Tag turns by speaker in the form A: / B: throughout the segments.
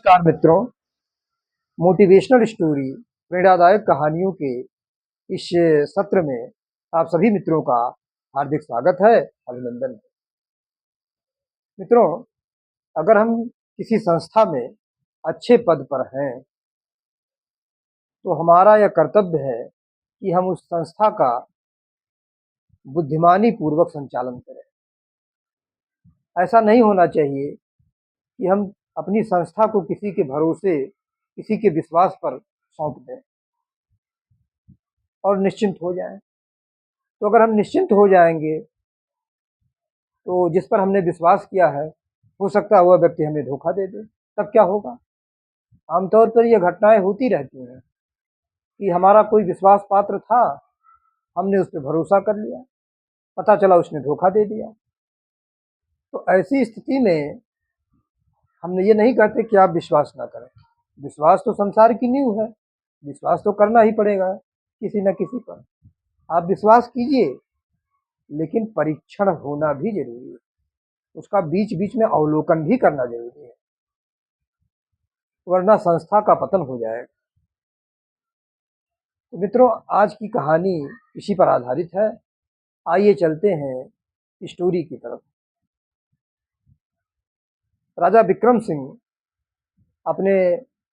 A: नमस्कार मित्रों। Motivational story प्रेरणादायक कहानियों के इस सत्र में आप सभी मित्रों का हार्दिक स्वागत है, अभिनंदन है। मित्रों, अगर हम किसी संस्था में अच्छे पद पर हैं तो हमारा यह कर्तव्य है कि हम उस संस्था का बुद्धिमानी पूर्वक संचालन करें। ऐसा नहीं होना चाहिए कि हम अपनी संस्था को किसी के भरोसे, किसी के विश्वास पर सौंप दें और निश्चिंत हो जाएं। तो अगर हम निश्चिंत हो जाएंगे तो जिस पर हमने विश्वास किया है, हो सकता है वह व्यक्ति हमें धोखा दे दे। तब क्या होगा? आमतौर पर ये घटनाएं होती रहती हैं कि हमारा कोई विश्वास पात्र था, हमने उस पर भरोसा कर लिया, पता चला उसने धोखा दे दिया। तो ऐसी स्थिति में हम ये नहीं कहते कि आप विश्वास ना करें। विश्वास तो संसार की नींव है, विश्वास तो करना ही पड़ेगा किसी न किसी पर। आप विश्वास कीजिए, लेकिन परीक्षण होना भी जरूरी है, उसका बीच बीच में अवलोकन भी करना जरूरी है, वरना संस्था का पतन हो जाएगा। तो मित्रों, आज की कहानी इसी पर आधारित है। आइए चलते हैं स्टोरी की तरफ। राजा विक्रम सिंह अपने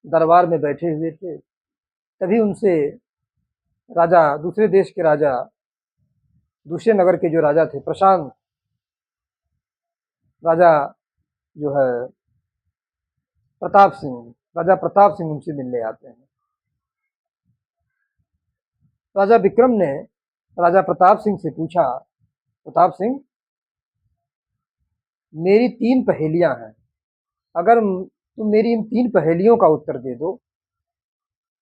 A: दरबार में बैठे हुए थे। तभी उनसे दूसरे देश के राजा, दूसरे नगर के जो राजा थे, प्रशांत राजा जो है प्रताप सिंह, राजा प्रताप सिंह उनसे मिलने आते हैं। राजा विक्रम ने राजा प्रताप सिंह से पूछा, प्रताप सिंह, मेरी 3 पहेलियां हैं। अगर तुम मेरी इन 3 पहेलियों का उत्तर दे दो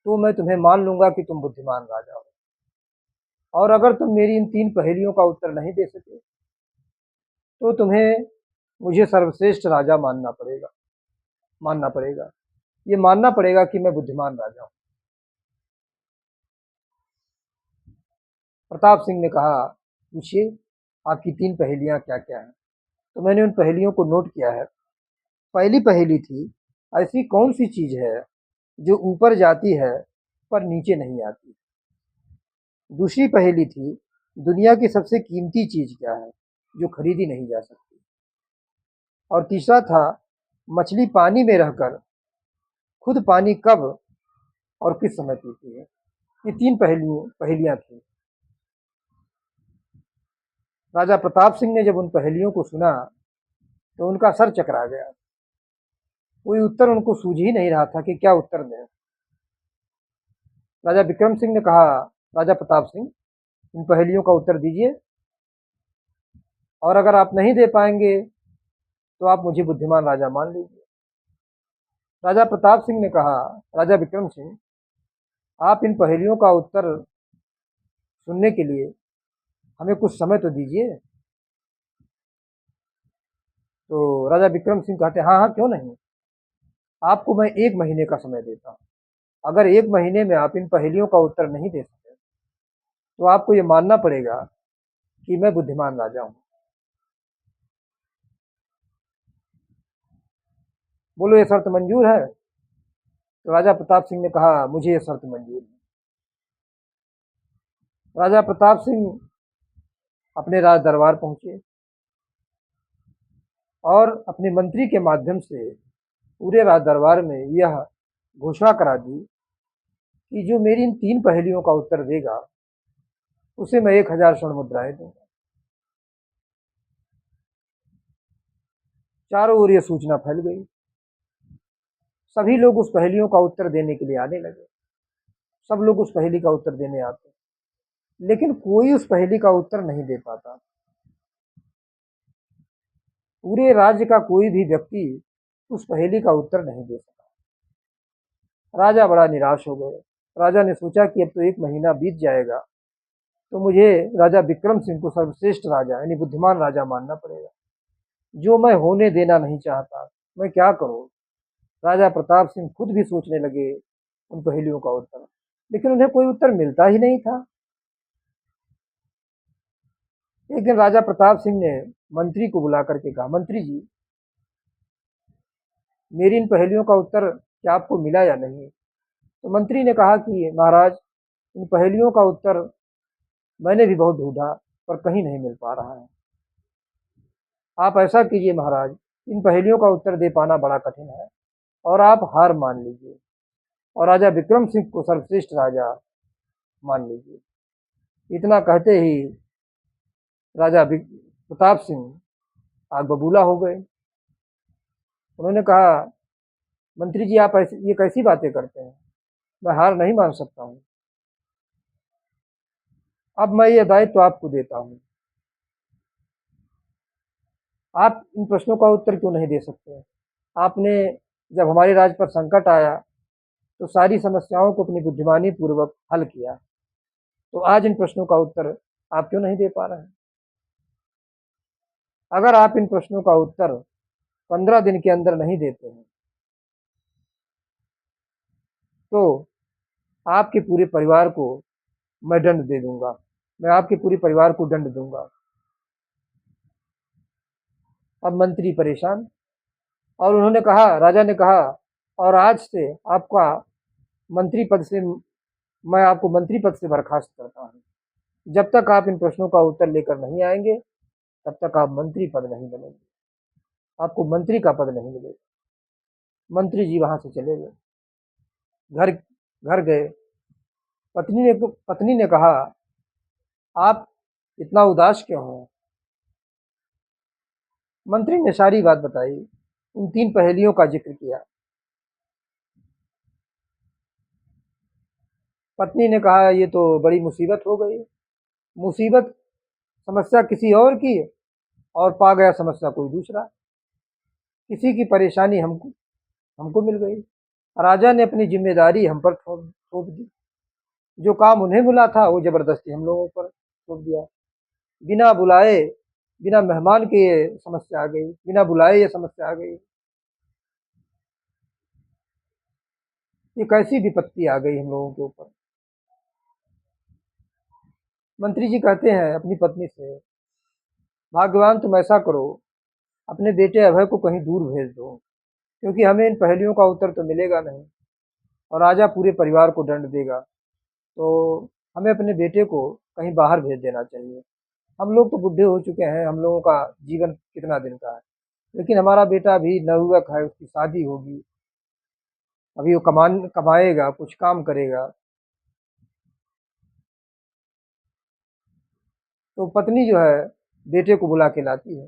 A: तो मैं तुम्हें मान लूंगा कि तुम बुद्धिमान राजा हो, और अगर तुम मेरी इन 3 पहेलियों का उत्तर नहीं दे सके तो तुम्हें मुझे सर्वश्रेष्ठ राजा मानना पड़ेगा। ये मानना पड़ेगा कि मैं बुद्धिमान राजा हूं। प्रताप सिंह ने कहा, पूछिए आपकी 3 पहेलियां क्या क्या हैं। तो मैंने उन पहेलियों को नोट किया है। पहली पहेली थी, ऐसी कौन सी चीज है जो ऊपर जाती है पर नीचे नहीं आती। दूसरी पहेली थी, दुनिया की सबसे कीमती चीज क्या है जो खरीदी नहीं जा सकती। और तीसरा था, मछली पानी में रहकर खुद पानी कब और किस समय पीती है। ये 3 पहेलियां थी। राजा प्रताप सिंह ने जब उन पहेलियों को सुना तो उनका सर चकरा गया। कोई उत्तर उनको सूझ ही नहीं रहा था कि क्या उत्तर दें। राजा विक्रम सिंह ने कहा, राजा प्रताप सिंह, इन पहेलियों का उत्तर दीजिए, और अगर आप नहीं दे पाएंगे तो आप मुझे बुद्धिमान राजा मान लीजिए। राजा प्रताप सिंह ने कहा, राजा विक्रम सिंह, आप इन पहेलियों का उत्तर सुनने के लिए हमें कुछ समय तो दीजिए। तो राजा विक्रम सिंह कहते, हाँ हाँ, क्यों नहीं, आपको मैं 1 महीने का समय देता हूँ। अगर 1 महीने में आप इन पहेलियों का उत्तर नहीं दे सके तो आपको ये मानना पड़ेगा कि मैं बुद्धिमान राजा हूँ। बोलो, ये शर्त मंजूर है? तो राजा प्रताप सिंह ने कहा, मुझे ये शर्त मंजूर है। राजा प्रताप सिंह अपने राज दरबार पहुंचे और अपने मंत्री के माध्यम से पूरे राज दरबार में यह घोषणा करा दी कि जो मेरी इन 3 पहेलियों का उत्तर देगा उसे मैं 1000 स्वर्ण मुद्राएं दूंगा। चारों ओर यह सूचना फैल गई। सभी लोग उस पहेलियों का उत्तर देने के लिए आने लगे। सब लोग उस पहेली का उत्तर देने आते, लेकिन कोई उस पहेली का उत्तर नहीं दे पाता। पूरे राज्य का कोई भी व्यक्ति उस पहेली का उत्तर नहीं दे सका। राजा बड़ा निराश हो गए। राजा ने सोचा कि अब तो 1 महीना बीत जाएगा, तो मुझे राजा विक्रम सिंह को सर्वश्रेष्ठ राजा यानी बुद्धिमान राजा मानना पड़ेगा, जो मैं होने देना नहीं चाहता। मैं क्या करूं? राजा प्रताप सिंह खुद भी सोचने लगे उन पहेलियों का उत्तर, लेकिन उन्हें कोई उत्तर मिलता ही नहीं था। एक दिन राजा प्रताप सिंह ने मंत्री को बुला करके कहा, मंत्री जी, मेरी इन पहेलियों का उत्तर क्या आपको मिला या नहीं? तो मंत्री ने कहा कि महाराज, इन पहेलियों का उत्तर मैंने भी बहुत ढूंढा पर कहीं नहीं मिल पा रहा है। आप ऐसा कीजिए महाराज, इन पहेलियों का उत्तर दे पाना बड़ा कठिन है और आप हार मान लीजिए और राजा विक्रम सिंह को सर्वश्रेष्ठ राजा मान लीजिए। इतना कहते ही राजा प्रताप सिंह आग बबूला हो गए। उन्होंने कहा, मंत्री जी आप ऐसी ये कैसी बातें करते हैं, मैं हार नहीं मान सकता हूँ। अब मैं ये दायित्व आपको देता हूँ, आप इन प्रश्नों का उत्तर क्यों नहीं दे सकते? आपने जब हमारे राज्य पर संकट आया तो सारी समस्याओं को अपनी बुद्धिमानी पूर्वक हल किया, तो आज इन प्रश्नों का उत्तर आप क्यों नहीं दे पा रहे हैं? अगर आप इन प्रश्नों का उत्तर 15 दिन के अंदर नहीं देते हैं तो आपके पूरे परिवार को मैं दंड दे दूंगा, मैं आपके पूरे परिवार को दंड दूंगा। अब मंत्री परेशान और उन्होंने कहा, राजा ने कहा, और आज से आपका मंत्री पद से मैं आपको मंत्री पद से बर्खास्त करता हूँ। जब तक आप इन प्रश्नों का उत्तर लेकर नहीं आएंगे तब तक आप मंत्री पद नहीं बनेंगे, आपको मंत्री का पद नहीं मिलेगा। मंत्री जी वहां से चले गए, घर घर गए। पत्नी ने कहा, आप इतना उदास क्यों हो? मंत्री ने सारी बात बताई, उन 3 पहेलियों का जिक्र किया। पत्नी ने कहा, ये तो बड़ी मुसीबत हो गई। मुसीबत, समस्या किसी और की और पा गया समस्या कोई दूसरा। किसी की परेशानी हमको हमको मिल गई। राजा ने अपनी जिम्मेदारी हम पर थोप दी। जो काम उन्हें मिला था वो जबरदस्ती हम लोगों पर थोप दिया। बिना बुलाए, बिना मेहमान के ये समस्या आ गई, बिना बुलाए ये समस्या आ गई। ये कैसी विपत्ति आ गई हम लोगों के ऊपर? मंत्री जी कहते हैं अपनी पत्नी से, भाग्यवान तुम ऐसा करो, अपने बेटे अभय को कहीं दूर भेज दो, क्योंकि हमें इन पहेलियों का उत्तर तो मिलेगा नहीं और राजा पूरे परिवार को दंड देगा। तो हमें अपने बेटे को कहीं बाहर भेज देना चाहिए। हम लोग तो बुढ़े हो चुके हैं, हम लोगों का जीवन कितना दिन का है, लेकिन हमारा बेटा अभी नवयुवक है, उसकी शादी होगी, अभी वो कमाएगा, कुछ काम करेगा। तो पत्नी जो है बेटे को बुला के लाती है।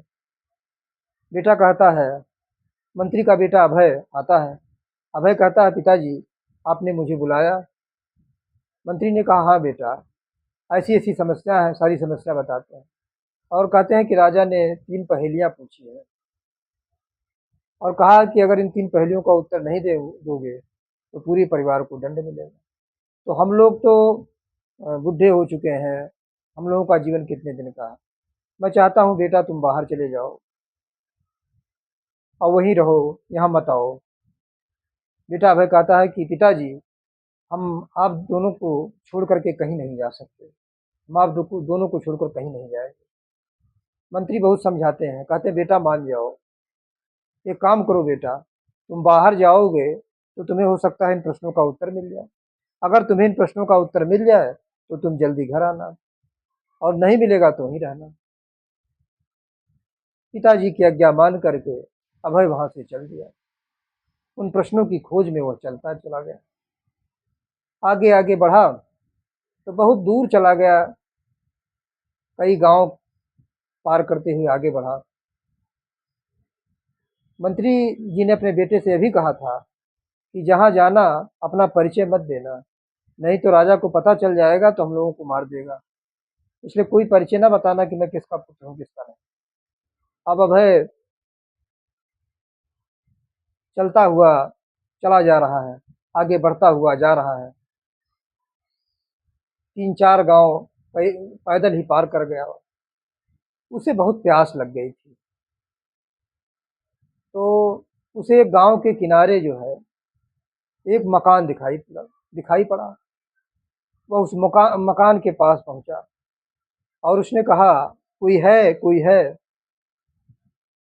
A: बेटा कहता है, मंत्री का बेटा अभय आता है। अभय कहता है, पिताजी आपने मुझे बुलाया? मंत्री ने कहा, हाँ बेटा, ऐसी ऐसी समस्या है, सारी समस्या बताते हैं। और कहते हैं कि राजा ने 3 पहेलियां पूछी है और कहा कि अगर इन 3 पहेलियों का उत्तर नहीं दोगे तो पूरे परिवार को दंड मिलेगा। तो हम लोग तो बूढ़े हो चुके हैं, हम लोगों का जीवन कितने दिन का है। मैं चाहता हूँ बेटा तुम बाहर चले जाओ और वहीं रहो, यहाँ मत आओ। बेटा अभय कहता है कि पिताजी, हम आप दोनों को छोड़ करके कहीं नहीं जा सकते, हम आप दोनों को छोड़कर कहीं नहीं जाएंगे। मंत्री बहुत समझाते हैं, कहते हैं बेटा मान जाओ, एक काम करो बेटा, तुम बाहर जाओगे तो तुम्हें हो सकता है इन प्रश्नों का उत्तर मिल जाए। अगर तुम्हें इन प्रश्नों का उत्तर मिल जाए तो तुम जल्दी घर आना, और नहीं मिलेगा तो वहीं रहना। पिताजी की आज्ञा मान करके अभय वहां से चल दिया। उन प्रश्नों की खोज में वह चलता चला गया, आगे आगे बढ़ा तो बहुत दूर चला गया, कई गांव पार करते हुए आगे बढ़ा। मंत्री जी ने अपने बेटे से यह भी कहा था कि जहां जाना अपना परिचय मत देना, नहीं तो राजा को पता चल जाएगा तो हम लोगों को मार देगा, इसलिए कोई परिचय ना बताना कि मैं किसका पुत्र हूँ किसका नहीं। अब अभय चलता हुआ चला जा रहा है, आगे बढ़ता हुआ जा रहा है। 3-4 गांव पैदल ही पार कर गया। उसे बहुत प्यास लग गई थी, तो उसे एक गांव के किनारे जो है एक मकान दिखाई पड़ा। वह उस मकान के पास पहुंचा और उसने कहा, कोई है कोई है?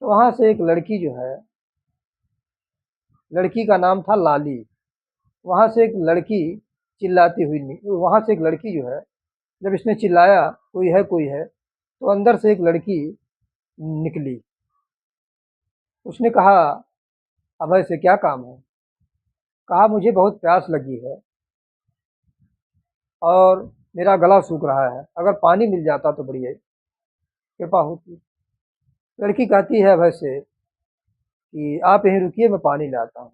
A: तो वहां से एक लड़की जो है लड़की का नाम था लाली। वहाँ से एक लड़की चिल्लाती हुई वहाँ से एक लड़की जो है, जब इसने चिल्लाया कोई है, तो अंदर से एक लड़की निकली। उसने कहा, अभय से क्या काम है? कहा, मुझे बहुत प्यास लगी है और मेरा गला सूख रहा है, अगर पानी मिल जाता तो बड़ी कृपा होती। लड़की कहती है अभय से कि आप यहीं रुकिए, मैं पानी लाता हूँ।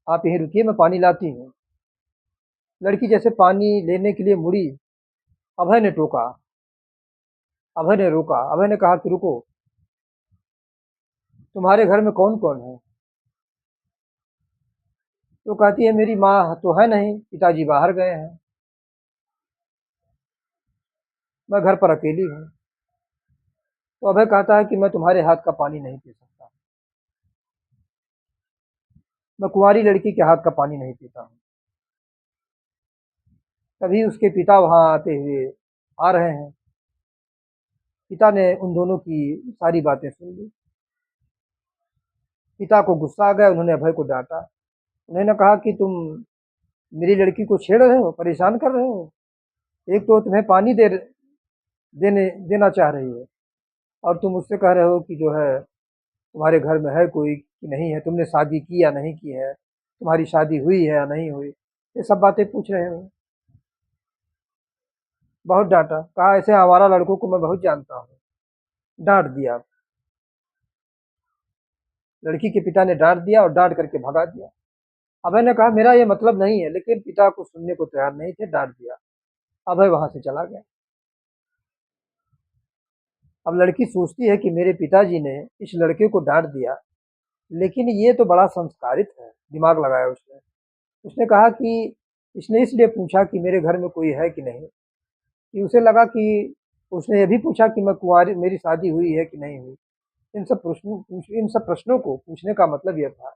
A: आप यहीं रुकिए, मैं पानी लाती हूँ। लड़की जैसे पानी लेने के लिए मुड़ी, अभय ने टोका, अभय ने रोका। अभय ने कहा कि रुको, तुम्हारे घर में कौन कौन है? तो कहती है, मेरी माँ तो है नहीं, पिताजी बाहर गए हैं, मैं घर पर अकेली हूँ। तो अभय कहता है कि मैं तुम्हारे हाथ का पानी नहीं पी सकता, मैं कुंवारी लड़की के हाथ का पानी नहीं पीता हूँ। तभी उसके पिता वहां आते हुए आ रहे हैं। पिता ने उन दोनों की सारी बातें सुन ली। पिता को गुस्सा आ गया, उन्होंने अभय को डांटा। उन्होंने कहा कि तुम मेरी लड़की को छेड़ रहे हो, परेशान कर रहे हो। एक तो तुम्हें पानी देना चाह रही है, और तुम उससे कह रहे हो कि जो है तुम्हारे घर में है कोई कि नहीं है, तुमने शादी की या नहीं की है, तुम्हारी शादी हुई है या नहीं हुई, ये सब बातें पूछ रहे हो। बहुत डांटा, कहा ऐसे आवारा लड़कों को मैं बहुत जानता हूँ। डांट दिया, लड़की के पिता ने डांट दिया और डांट करके भगा दिया। अभय ने कहा मेरा ये मतलब नहीं है, लेकिन पिता को सुनने को तैयार नहीं थे, डांट दिया। अभय वहां से चला गया। अब लड़की सोचती है कि मेरे पिताजी ने इस लड़के को डांट दिया, लेकिन ये तो बड़ा संस्कारित है, दिमाग लगाया उसने। उसने कहा कि इसने इसलिए पूछा कि मेरे घर में कोई है कि नहीं, कि उसे लगा कि उसने ये भी पूछा कि मैं कुंवारी, मेरी शादी हुई है कि नहीं हुई। इन सब प्रश्नों को पूछने का मतलब यह था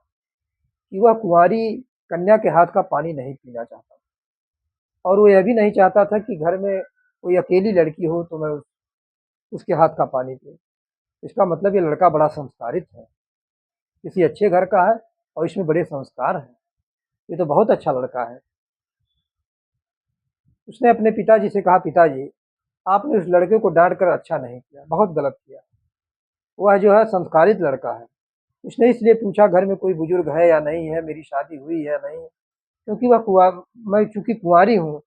A: कि वह कुंवारी कन्या के हाथ का पानी नहीं पीना चाहता, और वो यह भी नहीं चाहता था कि घर में कोई अकेली लड़की हो तो मैं उसके हाथ का पानी पीऊँ। इसका मतलब ये लड़का बड़ा संस्कारित है, किसी अच्छे घर का है, और इसमें बड़े संस्कार हैं। ये तो बहुत अच्छा लड़का है। उसने अपने पिताजी से कहा, पिताजी आपने उस लड़के को डांट कर अच्छा नहीं किया, बहुत गलत किया। वह जो है संस्कारित लड़का है। उसने इसलिए पूछा घर में कोई बुजुर्ग है या नहीं है, मेरी शादी हुई है नहीं, क्योंकि मैं चूंकि कुंवारी हूँ,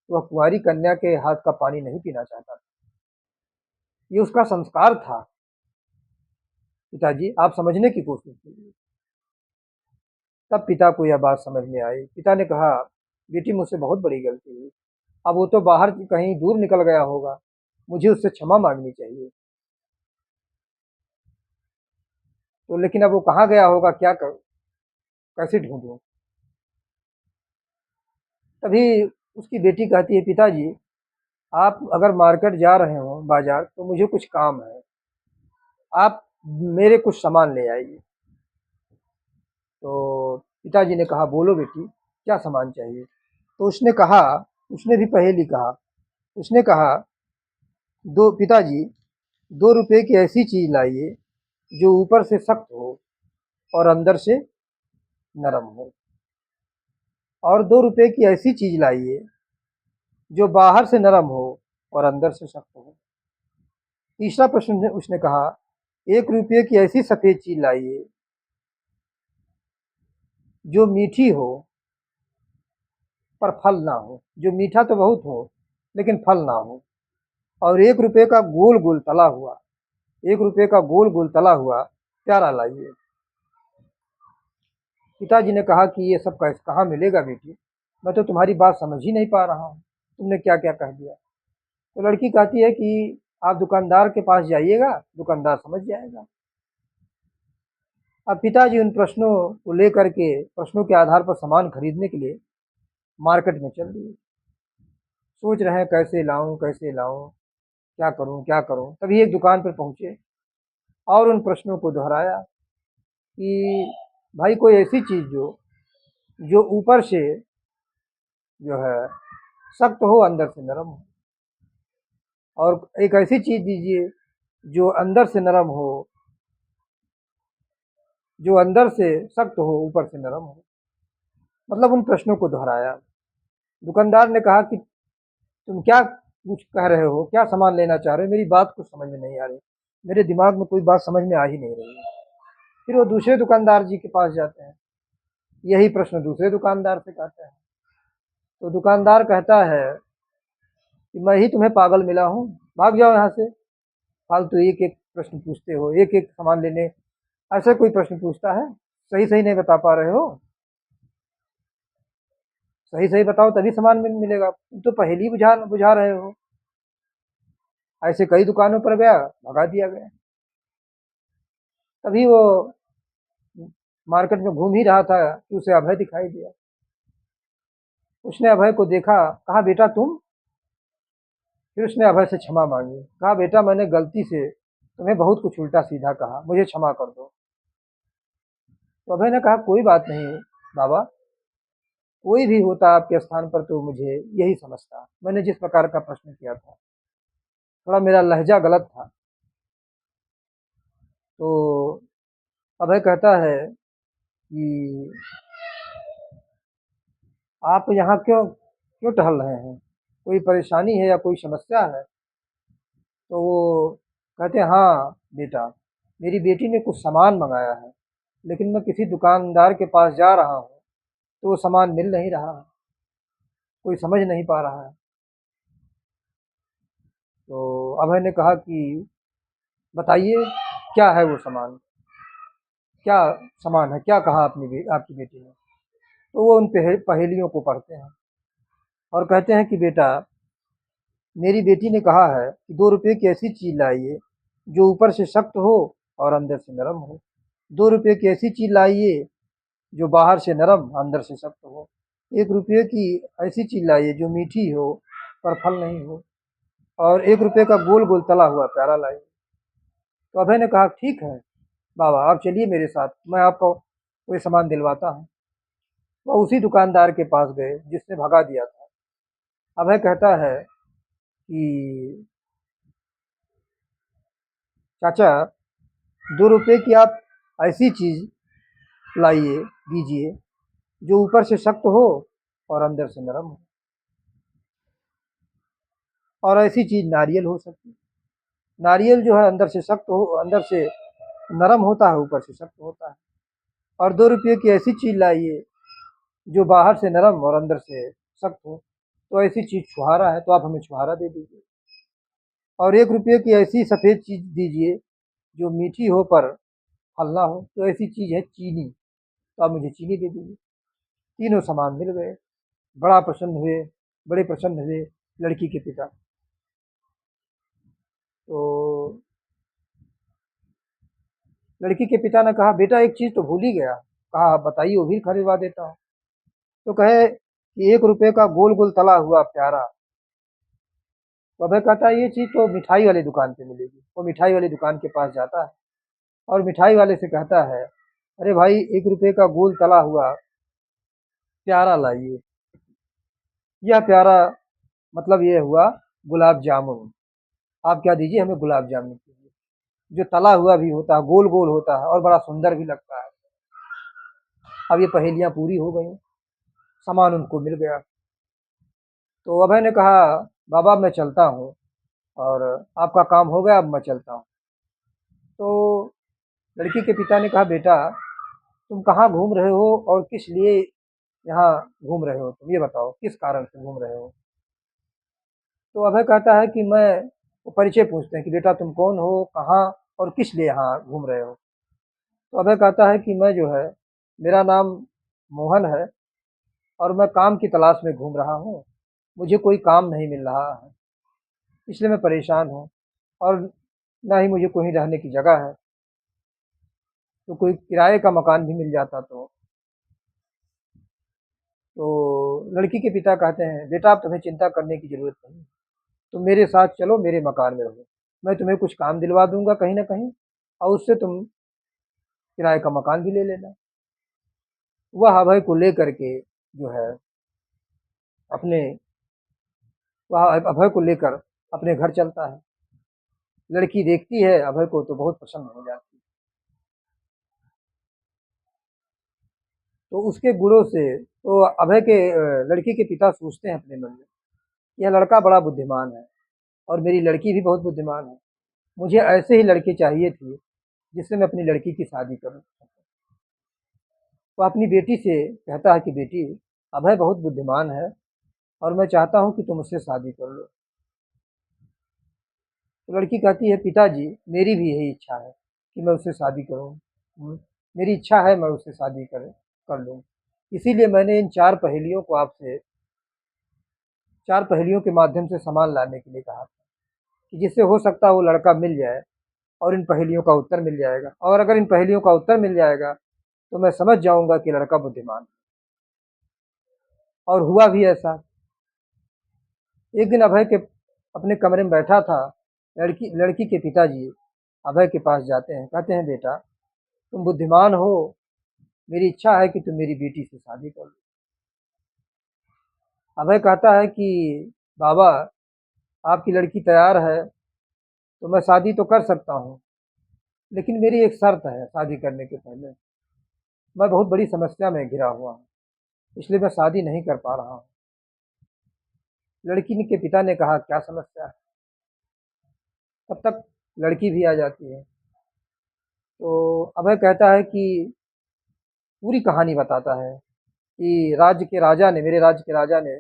A: वह कुंवारी कन्या के हाथ का पानी नहीं पीना चाहता। ये उसका संस्कार था। पिताजी आप समझने की कोशिश कीजिए। तब पिता को यह बात समझ में आई। पिता ने कहा, बेटी मुझसे बहुत बड़ी गलती हुई, अब वो तो बाहर कहीं दूर निकल गया होगा, मुझे उससे क्षमा मांगनी चाहिए। तो लेकिन अब वो कहाँ गया होगा, क्या करूं, कैसे ढूंढूं? तभी उसकी बेटी कहती है, पिताजी आप अगर मार्केट जा रहे हो, बाजार, तो मुझे कुछ काम है, आप मेरे कुछ सामान ले आइए। तो पिताजी ने कहा, बोलो बेटी क्या सामान चाहिए? तो उसने कहा, उसने भी पहेली कहा। उसने कहा, दो पिताजी 2 रुपए की ऐसी चीज लाइए जो ऊपर से सख्त हो और अंदर से नरम हो, और 2 रुपए की ऐसी चीज लाइए जो बाहर से नरम हो और अंदर से सख्त हो। तीसरा प्रश्न उसने कहा, 1 रुपये की ऐसी सफेद चीज लाइए जो मीठी हो पर फल ना हो, जो मीठा तो बहुत हो लेकिन फल ना हो, और 1 रुपये का गोल गोल तला हुआ, 1 रुपये का गोल गोल तला हुआ प्यारा लाइए। पिताजी ने कहा कि ये सब कैसे कहाँ मिलेगा बेटी, मैं तो तुम्हारी बात समझ ही नहीं पा रहा हूँ, तुमने क्या क्या कह दिया। तो लड़की कहती है कि आप दुकानदार के पास जाइएगा, दुकानदार समझ जाएगा। अब पिताजी उन प्रश्नों को लेकर के, प्रश्नों के आधार पर सामान खरीदने के लिए मार्केट में चल दिए। सोच रहे हैं कैसे लाऊं, कैसे लाऊं, क्या करूं क्या करूं। तभी एक दुकान पर पहुंचे और उन प्रश्नों को दोहराया कि भाई कोई ऐसी चीज जो जो ऊपर से जो है सख्त हो, अंदर से नरम हो, और एक ऐसी चीज दीजिए जो अंदर से नरम हो, जो अंदर से सख्त हो, ऊपर से नरम हो। मतलब उन प्रश्नों को दोहराया। दुकानदार ने कहा कि तुम क्या कुछ कह रहे हो, क्या सामान लेना चाह रहे हो? मेरी बात कुछ समझ में नहीं आ रही, मेरे दिमाग में कोई बात समझ में आ ही नहीं रही है। फिर वो दूसरे दुकानदार जी के पास जाते हैं, यही प्रश्न दूसरे दुकानदार से कहते हैं। तो दुकानदार कहता है कि मैं ही तुम्हें पागल मिला हूँ, भाग जाओ यहाँ से। फालतू एक एक प्रश्न पूछते हो, एक एक सामान लेने ऐसे कोई प्रश्न पूछता है? सही सही नहीं बता पा रहे हो, सही सही बताओ तभी सामान मिलेगा, तुम तो पहेली बुझा बुझा रहे हो। ऐसे कई दुकानों पर गया, भगा दिया गया। तभी वो मार्केट में घूम ही रहा था कि उसे अभय दिखाई दिया। उसने अभय को देखा, कहा बेटा तुम? फिर उसने अभय से क्षमा मांगी, कहा बेटा मैंने गलती से तुम्हें बहुत कुछ उल्टा सीधा कहा, मुझे क्षमा कर दो। तो अभय ने कहा कोई बात नहीं बाबा, कोई भी होता आपके स्थान पर तो मुझे यही समझता। मैंने जिस प्रकार का प्रश्न किया था, थोड़ा मेरा लहजा गलत था। तो अभय कहता है कि आप यहाँ क्यों क्यों टहल रहे हैं, कोई परेशानी है या कोई समस्या है? तो वो कहते हैं हाँ बेटा, मेरी बेटी ने कुछ सामान मंगाया है, लेकिन मैं किसी दुकानदार के पास जा रहा हूँ तो वो सामान मिल नहीं रहा है, कोई समझ नहीं पा रहा है। तो अभय ने कहा कि बताइए क्या है वो सामान, क्या सामान है, क्या कहा आपकी बेटी ने? तो वो उन पहेलियों को पढ़ते हैं और कहते हैं कि बेटा, मेरी बेटी ने कहा है कि 2 रुपए की ऐसी चीज लाइए जो ऊपर से सख्त हो और अंदर से नरम हो। 2 रुपए की ऐसी चीज लाइए जो बाहर से नरम अंदर से सख्त हो। 1 रुपये की ऐसी चीज लाइए जो मीठी हो पर फल नहीं हो। और 1 रुपये का गोल गोल तला हुआ प्यारा लाइए। तो अभय ने कहा ठीक है बाबा, आप चलिए मेरे साथ, मैं आपको कोई सामान दिलवाता हूँ। वह उसी दुकानदार के पास गए जिसने भगा दिया था। अभय कहता है कि चाचा, 2 रुपए की आप ऐसी चीज लाइए, दीजिए जो ऊपर से सख्त हो और अंदर से नरम हो। और ऐसी चीज नारियल हो सकती है। नारियल जो है अंदर से सख्त हो, अंदर से नरम होता है, ऊपर से सख्त होता है। और 2 रुपये की ऐसी चीज लाइए जो बाहर से नरम और अंदर से सख्त हो। तो ऐसी चीज छुहारा है, तो आप हमें छुहारा दे दीजिए। और 1 रुपये की ऐसी सफेद चीज दीजिए जो मीठी हो पर फल ना हो। तो ऐसी चीज है चीनी, तो आप मुझे चीनी दे दीजिए। तीनों सामान मिल गए। बड़ा प्रसन्न हुए, बड़े प्रसन्न हुए लड़की के पिता। तो लड़की के पिता ने कहा बेटा एक चीज तो भूल ही गया। कहा बताइए, वो भी खरीदवा देता हूँ। तो कहे कि 1 रुपये का गोल गोल तला हुआ प्यारा। तो अभय कहता है ये चीज तो मिठाई वाली दुकान पे मिलेगी। वो मिठाई वाली दुकान के पास जाता है और मिठाई वाले से कहता है अरे भाई, 1 रुपये का गोल तला हुआ प्यारा लाइए। यह प्यारा मतलब ये हुआ गुलाब जामुन। आप क्या दीजिए, हमें गुलाब जामुन दीजिए, जो तला हुआ भी होता है, गोल गोल होता है और बड़ा सुंदर भी लगता है। अब ये पहेलियां पूरी हो गई, सामान उनको मिल गया। तो अभय ने कहा बाबा मैं चलता हूँ, और आपका काम हो गया, अब मैं चलता हूँ। तो लड़की के पिता ने कहा बेटा, तुम कहाँ घूम रहे हो और किस लिए यहाँ घूम रहे हो, तुम ये बताओ किस कारण से घूम रहे हो? तो अभय कहता है कि मैं, वो परिचय पूछते हैं कि बेटा तुम कौन हो, कहाँ और किस लिए यहाँ घूम रहे हो? तो अभय कहता है कि मैं जो है, मेरा नाम मोहन है और मैं काम की तलाश में घूम रहा हूँ। मुझे कोई काम नहीं मिल रहा है, इसलिए मैं परेशान हूँ। और ना ही मुझे कहीं रहने की जगह है, तो कोई किराए का मकान भी मिल जाता तो लड़की के पिता कहते हैं बेटा अब तुम्हें चिंता करने की ज़रूरत नहीं, तुम मेरे साथ चलो, मेरे मकान में रहो। मैं तुम्हें कुछ काम दिलवा दूंगा कहीं ना कहीं, और उससे तुम किराए का मकान भी ले लेना। वह अभय को लेकर के जो है अपने वह अभय को लेकर अपने घर चलता है। लड़की देखती है अभय को तो बहुत पसंद हो जाती है। तो उसके गुणों से तो अभय के लड़की के पिता सोचते हैं अपने मन में, यह लड़का बड़ा बुद्धिमान है और मेरी लड़की भी बहुत बुद्धिमान है। मुझे ऐसे ही लड़के चाहिए थे जिससे मैं अपनी लड़की की शादी करूँ। वो अपनी बेटी से कहता है कि बेटी, अभय बहुत बुद्धिमान है और मैं चाहता हूँ कि तुम उससे शादी कर लो। तो लड़की कहती है, पिताजी मेरी भी यही इच्छा है कि मैं उससे शादी करूँ। मेरी इच्छा है मैं उससे शादी कर लूँ। इसीलिए मैंने इन 4 पहेलियों को आपसे 4 पहेलियों के माध्यम से सामान लाने के लिए कहा था कि जिससे हो सकता है वो लड़का मिल जाए और इन पहेलियों का उत्तर मिल जाएगा, और अगर इन पहेलियों का उत्तर मिल जाएगा तो मैं समझ जाऊँगा कि लड़का बुद्धिमान है। और हुआ भी ऐसा। एक दिन अभय के अपने कमरे में बैठा था। लड़की के पिताजी अभय के पास जाते हैं, कहते हैं, बेटा तुम बुद्धिमान हो, मेरी इच्छा है कि तुम मेरी बेटी से शादी कर लो। अभय कहता है कि बाबा, आपकी लड़की तैयार है तो मैं शादी तो कर सकता हूँ, लेकिन मेरी एक शर्त है शादी करने के पहले। मैं बहुत बड़ी समस्या में घिरा हुआ हूँ, इसलिए मैं शादी नहीं कर पा रहा हूँ। लड़की के पिता ने कहा, क्या समस्या है? तब तक लड़की भी आ जाती है। तो अभय कहता है कि पूरी कहानी बताता है कि मेरे राज्य के राजा ने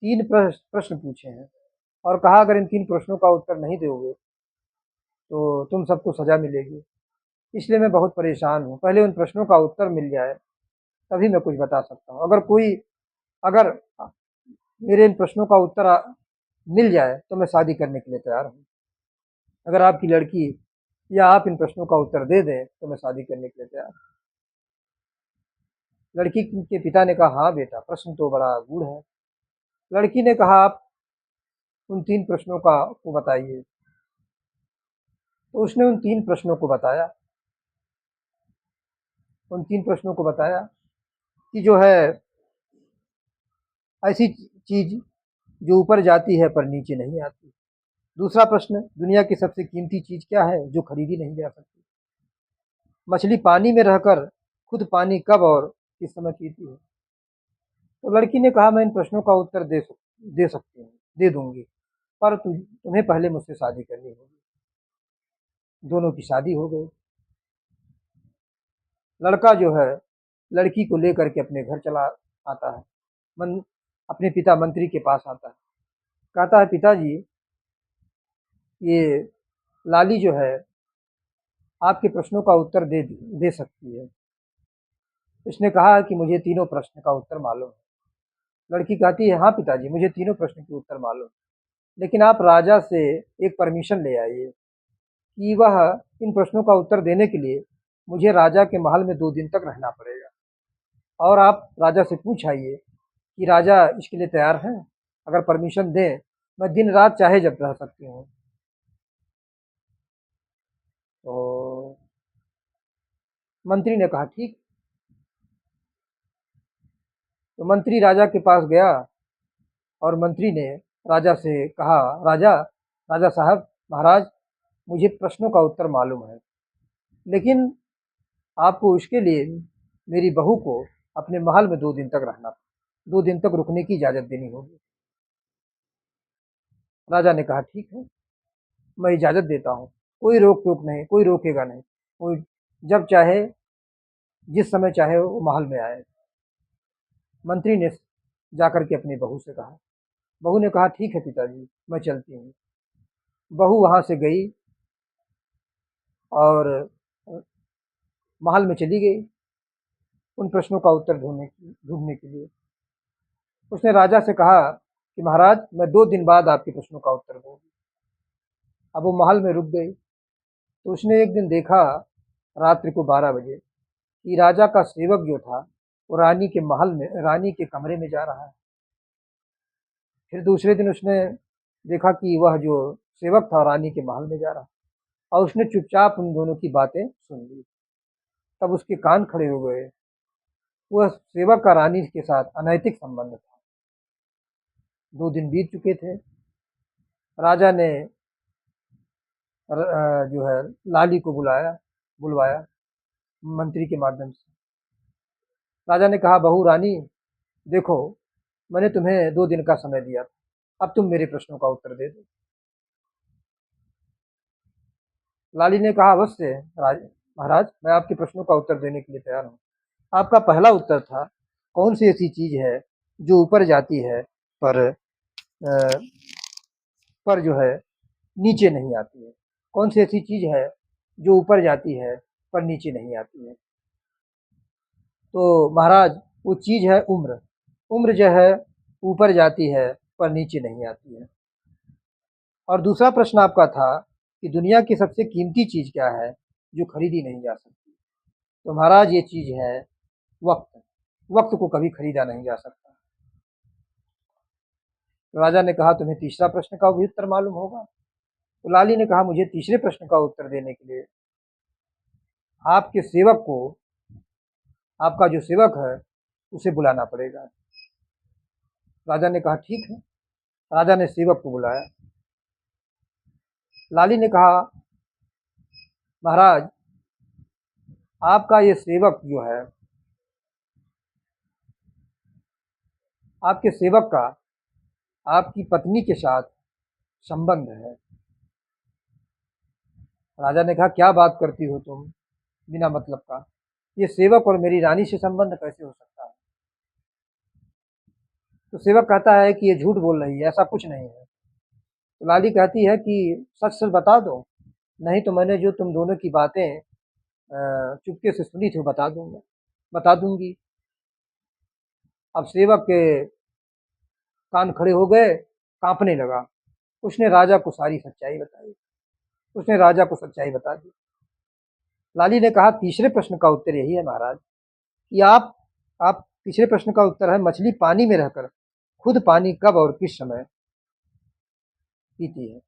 A: 3 प्रश्न पूछे हैं और कहा, अगर इन 3 प्रश्नों का उत्तर नहीं दोगे तो तुम सबको सजा मिलेगी। इसलिए मैं बहुत परेशान हूँ, पहले उन प्रश्नों का उत्तर मिल जाए तभी मैं कुछ बता सकता हूँ। अगर मेरे इन प्रश्नों का उत्तर मिल जाए तो मैं शादी करने के लिए तैयार हूँ। अगर आपकी लड़की या आप इन प्रश्नों का उत्तर दे दें तो मैं शादी करने के लिए तैयार हूँ। लड़की के पिता ने कहा, हाँ बेटा, प्रश्न तो बड़ा गूढ़ है। लड़की ने कहा, आप उन 3 प्रश्नों का को बताइए। तो उसने उन 3 प्रश्नों को बताया कि जो है, ऐसी चीज जो ऊपर जाती है पर नीचे नहीं आती। दूसरा प्रश्न, दुनिया की सबसे कीमती चीज क्या है जो खरीदी नहीं जा सकती? मछली पानी में रहकर खुद पानी कब और किस समय पीती है? तो लड़की ने कहा, मैं इन प्रश्नों का उत्तर दे सकती हूँ, दे दूंगी, पर तुम्हें पहले मुझसे शादी करनी होगी। दोनों की शादी हो गई। लड़का जो है लड़की को लेकर के अपने घर चला आता है। मन अपने पिता मंत्री के पास आता है, कहता है, पिताजी ये लाली जो है आपके प्रश्नों का उत्तर दे सकती है। उसने कहा कि मुझे तीनों प्रश्न का उत्तर मालूम है। लड़की कहती है, हाँ पिताजी, मुझे तीनों प्रश्न के उत्तर मालूम है, लेकिन आप राजा से एक परमिशन ले आइए कि वह इन प्रश्नों का उत्तर देने के लिए मुझे राजा के महल में 2 दिन तक रहना पड़ेगा, और आप राजा से पूछ आइए कि राजा इसके लिए तैयार हैं। अगर परमिशन दें, मैं दिन रात चाहे जब रह सकती हूँ। तो मंत्री ने कहा, ठीक। तो मंत्री राजा के पास गया और मंत्री ने राजा से कहा, राजा राजा साहब, महाराज, मुझे प्रश्नों का उत्तर मालूम है, लेकिन आपको इसके लिए मेरी बहू को अपने महल में 2 दिन तक रहना, 2 दिन तक रुकने की इजाज़त देनी होगी। राजा ने कहा, ठीक है, मैं इजाज़त देता हूँ, कोई रोक टोक नहीं, कोई रोकेगा नहीं, कोई जब चाहे जिस समय चाहे वो महल में आए। मंत्री ने जाकर के अपनी बहू से कहा। बहू ने कहा, ठीक है पिताजी, मैं चलती हूँ। बहू वहाँ से गई और महल में चली गई उन प्रश्नों का उत्तर ढूंढने के लिए। उसने राजा से कहा कि महाराज, मैं 2 दिन बाद आपके प्रश्नों का उत्तर दूंगी। अब वो महल में रुक गई। तो उसने एक दिन देखा, रात्रि को 12 बजे, कि राजा का सेवक जो था वो रानी के कमरे में जा रहा है। फिर दूसरे दिन उसने देखा कि वह जो सेवक था रानी के महल में जा रहा, और उसने चुपचाप उन दोनों की बातें सुन ली। तब उसके कान खड़े हो गए। वह सेवक का रानी के साथ अनैतिक संबंध था। 2 दिन बीत चुके थे। राजा ने जो है लाली को बुलवाया मंत्री के माध्यम से। राजा ने कहा, बहू रानी, देखो, मैंने तुम्हें 2 दिन का समय दिया था, अब तुम मेरे प्रश्नों का उत्तर दे दो। लाली ने कहा, अवश्य महाराज, मैं आपके प्रश्नों का उत्तर देने के लिए तैयार हूँ। आपका पहला उत्तर था, कौन सी ऐसी चीज है जो ऊपर जाती है पर पर जो है नीचे नहीं आती है? कौन सी ऐसी चीज है जो ऊपर जाती है पर नीचे नहीं आती है? तो महाराज, वो चीज है उम्र। उम्र जो है ऊपर जाती है पर नीचे नहीं आती है। और दूसरा प्रश्न आपका था कि दुनिया की सबसे कीमती चीज क्या है जो खरीदी नहीं जा सकती? तो महाराज, ये चीज है वक्त। वक्त को कभी खरीदा नहीं जा सकता। तो राजा ने कहा, तुम्हें तीसरा प्रश्न का भी उत्तर मालूम होगा? तो लाली ने कहा, मुझे तीसरे प्रश्न का उत्तर देने के लिए आपके सेवक को, आपका जो सेवक है, उसे बुलाना पड़ेगा। राजा ने कहा, ठीक है। राजा ने सेवक को बुलाया। लाली ने कहा, महाराज, आपका ये सेवक जो है, आपके सेवक का आपकी पत्नी के साथ संबंध है। राजा ने कहा, क्या बात करती हो तुम बिना मतलब का? ये सेवक और मेरी रानी से संबंध कैसे हो सकता है? तो सेवक कहता है कि ये झूठ बोल रही है, ऐसा कुछ नहीं है। तो लाली कहती है कि सच सच बता दो, नहीं तो मैंने जो तुम दोनों की बातें चुपके से सुनी थी वो बता दूंगी। अब सेवक के कान खड़े हो गए, कांपने लगा। उसने राजा को सारी सच्चाई बताई। उसने राजा को सच्चाई बता दी। लाली ने कहा, तीसरे प्रश्न का उत्तर यही है महाराज कि आप तीसरे प्रश्न का उत्तर है, मछली पानी में रहकर खुद पानी कब और किस समय पीती है?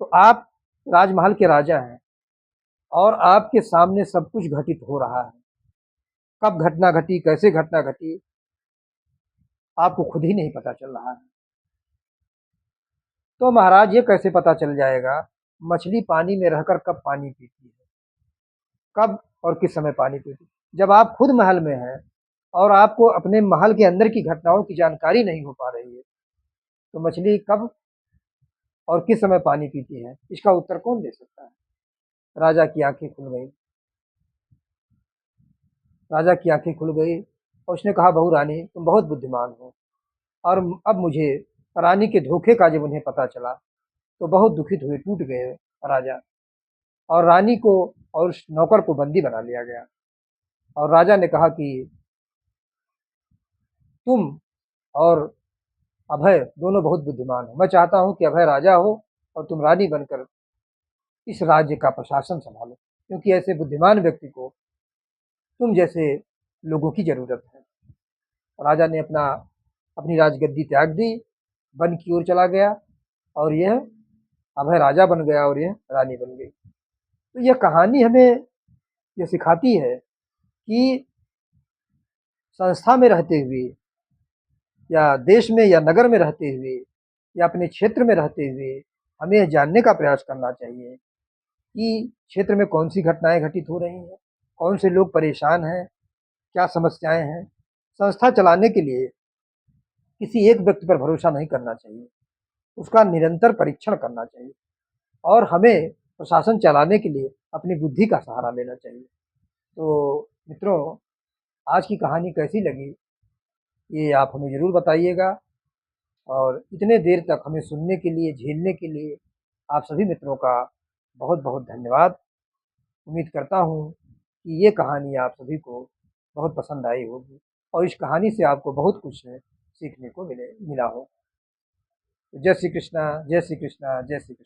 A: तो आप राजमहल के राजा हैं और आपके सामने सब कुछ घटित हो रहा है। कब घटना घटी, कैसे घटना घटी, आपको खुद ही नहीं पता चल रहा है। तो महाराज, ये कैसे पता चल जाएगा मछली पानी में रहकर कब पानी पीती है, कब और किस समय पानी पीती है? जब आप खुद महल में हैं और आपको अपने महल के अंदर की घटनाओं की जानकारी नहीं हो पा रही है, तो मछली कब और किस समय पानी पीती है, इसका उत्तर कौन दे सकता है? राजा की आंखें खुल गई। राजा की आंखें खुल गई और उसने कहा, बहू रानी, तुम बहुत बुद्धिमान हो। और अब मुझे रानी के धोखे का जब उन्हें पता चला तो बहुत दुखित हुए, टूट गए राजा। और रानी को और उस नौकर को बंदी बना लिया गया। और राजा ने कहा कि तुम और अभय दोनों बहुत बुद्धिमान हो। मैं चाहता हूं कि अभय राजा हो और तुम रानी बनकर इस राज्य का प्रशासन संभालो, क्योंकि ऐसे बुद्धिमान व्यक्ति को तुम जैसे लोगों की जरूरत है। राजा ने अपनी राजगद्दी त्याग दी, वन की ओर चला गया और यह अभय राजा बन गया और यह रानी बन गई। तो यह कहानी हमें यह सिखाती है कि संस्था में रहते हुए या देश में या नगर में रहते हुए या अपने क्षेत्र में रहते हुए हमें यह जानने का प्रयास करना चाहिए कि क्षेत्र में कौन सी घटनाएं घटित हो रही हैं, कौन से लोग परेशान हैं, क्या समस्याएं हैं। संस्था चलाने के लिए किसी एक व्यक्ति पर भरोसा नहीं करना चाहिए, उसका निरंतर परीक्षण करना चाहिए और हमें प्रशासन चलाने के लिए अपनी बुद्धि का सहारा लेना चाहिए। तो मित्रों, आज की कहानी कैसी लगी ये आप हमें ज़रूर बताइएगा और इतने देर तक हमें सुनने के लिए, झेलने के लिए आप सभी मित्रों का बहुत बहुत धन्यवाद। उम्मीद करता हूँ कि ये कहानी आप सभी को बहुत पसंद आई होगी और इस कहानी से आपको बहुत कुछ सीखने को मिला हो। जय श्री कृष्णा, जय श्री कृष्णा, जय श्री कृष्ण।